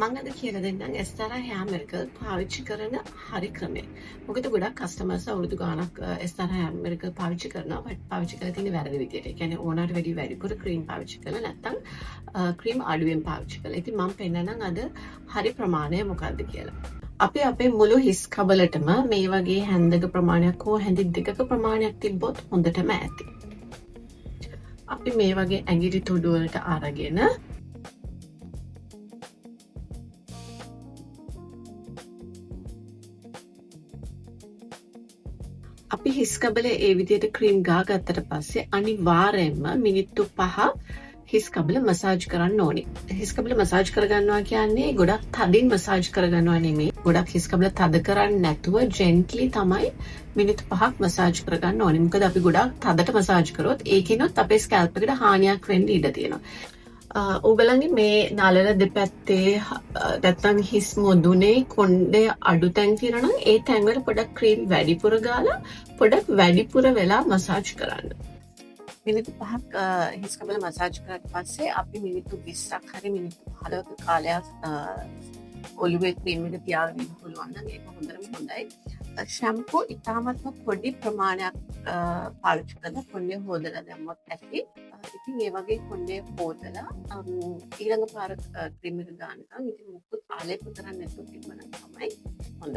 මං අද කියලා දෙන්නම් එස්තරා හෑම් එක පාවිච්චි කරන හරි ක්‍රමය. මොකද ගොඩක් කස්ටමර්ස් අවුරුදු ගාණක් එස්තරා හෑම් එක පාවිච්චි කරනවා. බට් පාවිච්චි කරලා තියෙන්නේ වැරදි විදියට. ඒ කියන්නේ ඕනට වැඩි වැඩිපුර ක්‍රීම් පාවිච්චි කරලා නැත්නම් ක්‍රීම් අඩුවෙන් පාවිච්චි කරලා. ඉතින් මම පෙන්නනම් අද හරි ප්‍රමාණය මොකක්ද කියලා. අපි අපේ මුළු හිස් කබලටම මේ වගේ හැන්දක ප්‍රමාණයක් හෝ හැඳි දෙකක ප්‍රමාණයක් තිබ්බොත් හොඳටම ඇති. අපි මේ වගේ ඇඟිලි තුඩු වලට අරගෙන අපි හිස්කබලේ ඒ විදිහට ක්‍රීම් ගා ගත්තට පස්සේ අනිවාර්යයෙන්ම මිනිත්තු 5 හිස්කබල මසාජ් කරන්න ඕනේ. හිස්කබල මසාජ් කරගන්නවා කියන්නේ ගොඩක් තදින් මසාජ් කරගන්නවා නෙමෙයි. ගොඩක් හිස්කබල තද කරන්නේ නැතුව ජෙන්ට්ලි තමයි මිනිත්තු 5ක් මසාජ් කරගන්න ඕනේ. මොකද අපි ගොඩක් තදට මසාජ් කරොත් ඒකිනොත් අපේ ස්කැල්ප් එකට හානියක් වෙන්න ඉඩ තියෙනවා. ඔයගලන්ගේ මේ නළල දෙපැත්තේ නැත්තම් හිස් මොදුනේ කොණ්ඩේ අඩු තැන් තියෙනවා නම් ඒ තැන් වල පොඩක් ක්‍රීම් වැඩිපුර ගාලා පොඩක් වැඩිපුර වෙලා මසාජ් කරන්න. මිනිත්තු 5ක් හිස් කබල මසාජ් කරාට පස්සේ අපි මිනිත්තු 20ක් හරි මිනිත්තු 15ක කාලයක් ඔළුවේ ක්‍රීම් එක තියාගෙන ඉන්න පුළුවන් නම් ඒක හොඳටම හොඳයි. ෂැම්පූ ඉතාමත්ම පොඩි ප්‍රමාණයක් පාවිච්චි කරලා කොණ්ඩේ හොදලා දැම්මොත් ඇති. ඉතින් ඒ වගේ කොණ්ඩේ හොදලා ඊළඟ පාර ක්‍රීම් එක ගන්නකම් ඉතින් මුකුත් ආලේප කරන්නේ නැතුව තිබුණා තමයි හොඳ.